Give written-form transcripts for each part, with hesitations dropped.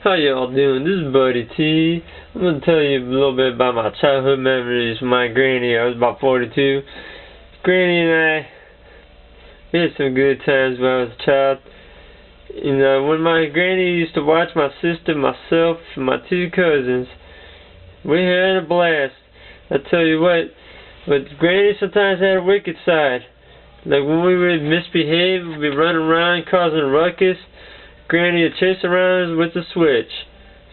How y'all doing? This is Buddy T. I'm going to tell you a little bit about my childhood memories with my granny. I was about 42. Granny and I, we had some good times when I was a child. You know, when my granny used to watch my sister, myself, and my two cousins, we had a blast. I tell you what, but granny sometimes had a wicked side. Like when we would misbehave, we'd be running around causing a ruckus. Granny would chase around us with the switch.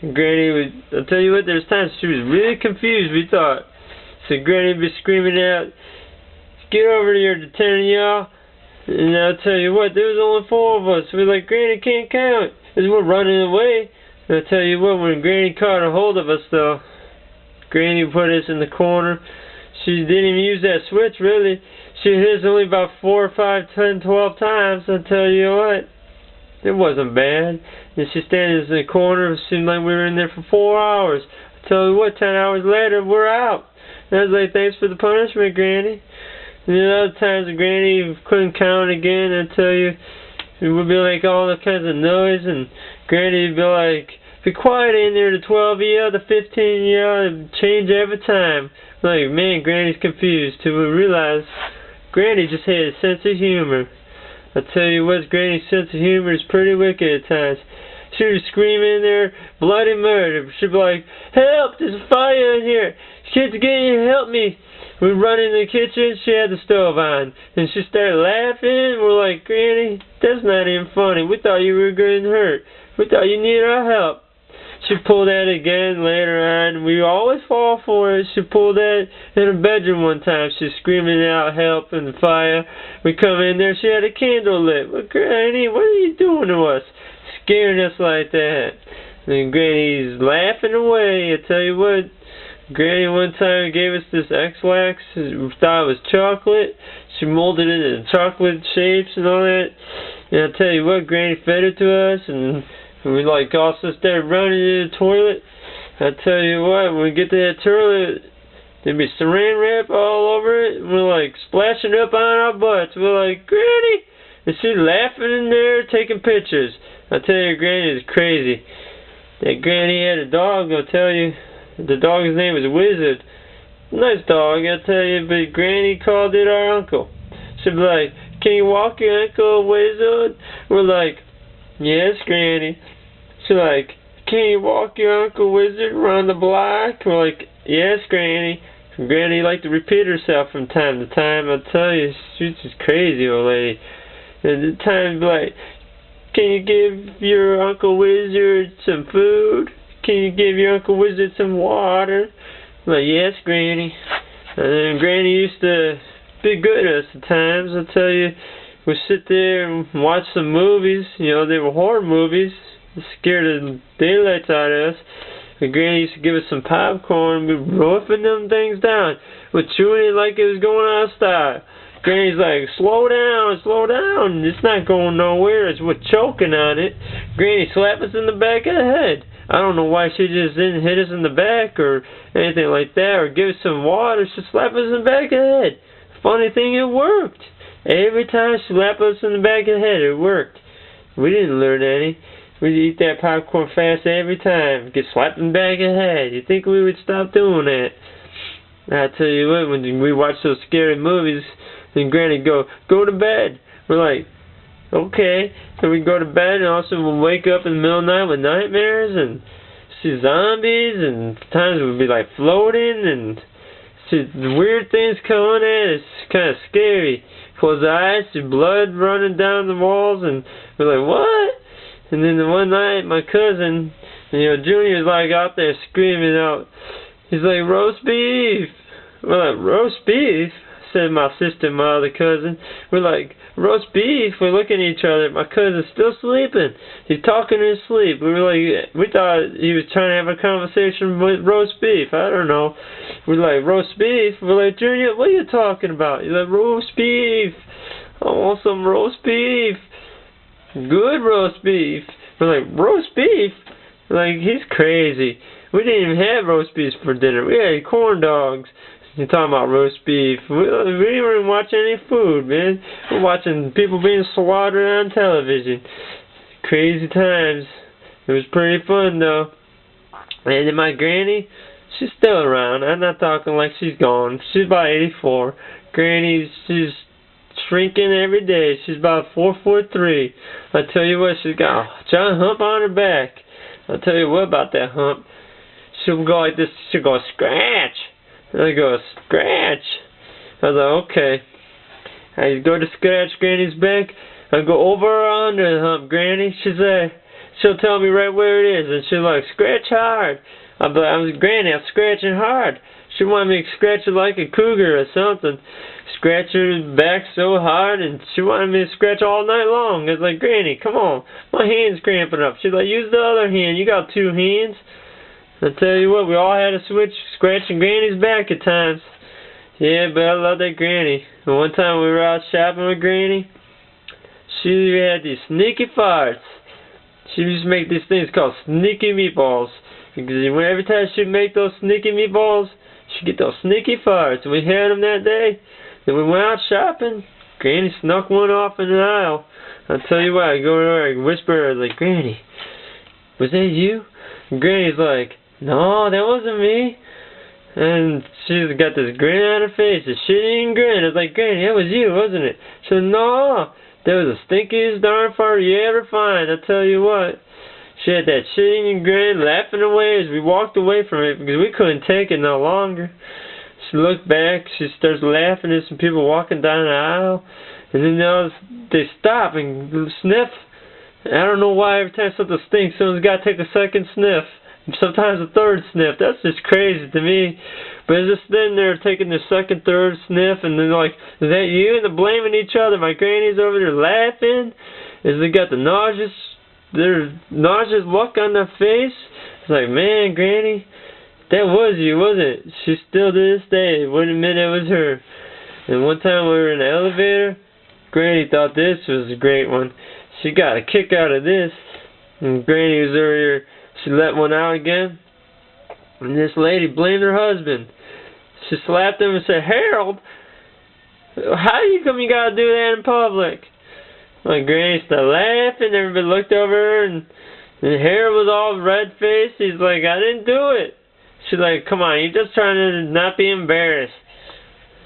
And Granny would, I'll tell you what, there's times she was really confused, we thought. So Granny would be screaming out, "Get over here, the 10 of y'all." And I'll tell you what, there was only 4 of us. We're like, "Granny can't count." As we're running away. And I'll tell you what, when Granny caught a hold of us though, Granny put us in the corner. She didn't even use that switch really. She hit us only about 4, 5, 10, 12 times. I'll tell you what. It wasn't bad. And she standing in the corner. It seemed like we were in there for 4 hours. I tell you what, 10 hours later, we're out. And I was like, "Thanks for the punishment, Granny." And then other times, Granny couldn't count again. I tell you, it would be like all kinds of noise. And Granny would be like, "Be quiet in there, the 12 of you, the 15 of you, change every time." Like, man, Granny's confused. Till we realized Granny just had a sense of humor. I tell you what, Granny's sense of humor is pretty wicked at times. She would scream in there, bloody murder. She'd be like, "Help, there's a fire in here. Kids, get here, help me." We'd run in the kitchen, she had the stove on. And she started laughing. We're like, "Granny, that's not even funny. We thought you were getting hurt. We thought you needed our help." She pulled that again later on. We always fall for it. She pulled that in her bedroom one time. She's screaming out help in the fire. We come in there. She had a candle lit. "Well, Granny, what are you doing to us? Scaring us like that." And Granny's laughing away. I tell you what, Granny one time gave us this X-Wax. We thought it was chocolate. She molded it in chocolate shapes and all that. And I tell you what, Granny fed it to us, and we like also started running to the toilet. I tell you what, when we get to that toilet, there'd be saran wrap all over it. And we're like splashing up on our butts. We're like, "Granny!" And she's laughing in there, taking pictures. I tell you, Granny is crazy. That Granny had a dog, I'll tell you. The dog's name was Wizard. Nice dog, I tell you, but Granny called it our uncle. She'd be like, "Can you walk your Uncle Wizard?" We're like, "Yes, Granny." She's like, "Can you walk your Uncle Wizard around the block?" We're like, "Yes, Granny." And Granny liked to repeat herself from time to time. I tell you, she's just crazy old lady. And at times, like, "Can you give your Uncle Wizard some food? Can you give your Uncle Wizard some water?" I'm like, "Yes, Granny." And then Granny used to be good at us at times. I tell you, we'd sit there and watch some movies. You know, they were horror movies. It scared the daylights out of us. And Granny used to give us some popcorn. We'd roughing them things down. We'd chewing it like it was going out of style. Granny's like, "Slow down, slow down. It's not going nowhere." It's we're choking on it. Granny slapped us in the back of the head. I don't know why she just didn't hit us in the back or anything like that, or give us some water. She slapped us in the back of the head. Funny thing, it worked. Every time she slapped us in the back of the head, it worked. We didn't learn any. We'd eat that popcorn fast every time. Get slapped in the back of the head. You'd think we would stop doing that. I tell you what, when we watch those scary movies, then Granny go to bed. We're like, "Okay." So we go to bed, and also we'll wake up in the middle of the night with nightmares and see zombies, and times we'll be like floating and see weird things coming in. It's kind of scary. Close the eyes, see blood running down the walls, and we're like, "What?" And then the one night, my cousin, Junior's like out there screaming out. He's like, "Roast beef." We're like, "Roast beef?" said my sister, my other cousin. We're like, "Roast beef?" We're looking at each other. My cousin's still sleeping. He's talking in his sleep. We were like, we thought he was trying to have a conversation with roast beef. I don't know. We're like, "Roast beef?" We're like, "Junior, what are you talking about?" He's like, "Roast beef. I want some roast beef. Good roast beef." We're like, "Roast beef?" Like, he's crazy. We didn't even have roast beef for dinner. We had corn dogs. You're talking about roast beef. We didn't even watch any food, man. We're watching people being slaughtered on television. Crazy times. It was pretty fun though. And then my granny, she's still around. I'm not talking like she's gone. She's about 84. Granny, she's shrinking every day. She's about 4'3". I tell you what, she's got a giant hump on her back. I'll tell you what about that hump. She'll go like this. She'll go scratch. And I go scratch. I was like, okay. I go to scratch Granny's back. I go over or under the hump, Granny. She'll tell me right where it is, and she'll like scratch hard. I'm like, Granny, I'm scratching hard. She wanted me to scratch it like a cougar or something. Scratch her back so hard, and she wanted me to scratch all night long. I was like, Granny, come on, my hand's cramping up. She's like, use the other hand. You got two hands. I tell you what, we all had to switch scratching Granny's back at times. Yeah, but I love that Granny. And one time we were out shopping with Granny, she had these sneaky farts. She used to make these things called sneaky meatballs. Because every time she'd make those sneaky meatballs, she'd get those sneaky farts. And we had them that day. Then we went out shopping. Granny snuck one off in the aisle. I'll tell you what, I go to her and whisper to her, like, Granny, was that you? And Granny's like, no, that wasn't me. And she's got this grin on her face, a shit-eating grin. I was like, Granny, that was you, wasn't it? She said, no, that was the stinkiest darn fart you ever find. I'll tell you what. She had that shit-eating grin, laughing away as we walked away from it because we couldn't take it no longer. She looked back, she starts laughing at some people walking down the aisle, and then they stop and sniff. I don't know why every time something stinks, someone's got to take a second sniff. Sometimes a third sniff. That's just crazy to me. But it's just then they're taking the second, third sniff, and they're like, is that you? And they're blaming each other. My granny's over there laughing. As they got the nauseous look on their face. It's like, man, Granny, that was you, wasn't it? She still to this day wouldn't admit it was her. And one time we were in the elevator, Granny thought this was a great one. She got a kick out of this. And Granny was over here. She let one out again, and this lady blamed her husband. She slapped him and said, Harold, how you come you gotta do that in public? My granny started laughing, everybody looked over her, and Harold was all red-faced. He's like, I didn't do it. She's like, come on, you're just trying to not be embarrassed.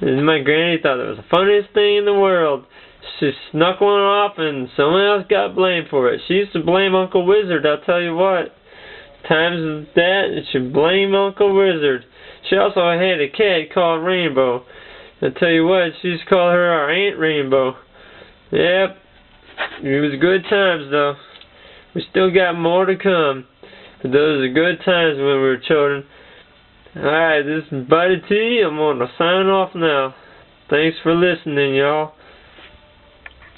And my granny thought it was the funniest thing in the world. She snuck one off, and someone else got blamed for it. She used to blame Uncle Wizard, I'll tell you what. Times that, and she blamed Uncle Wizard. She also had a cat called Rainbow. I tell you what, she used to call her our Aunt Rainbow. Yep, it was good times though. We still got more to come. But those are good times when we were children. Alright, this is Buuddy T. I'm going to sign off now. Thanks for listening, y'all.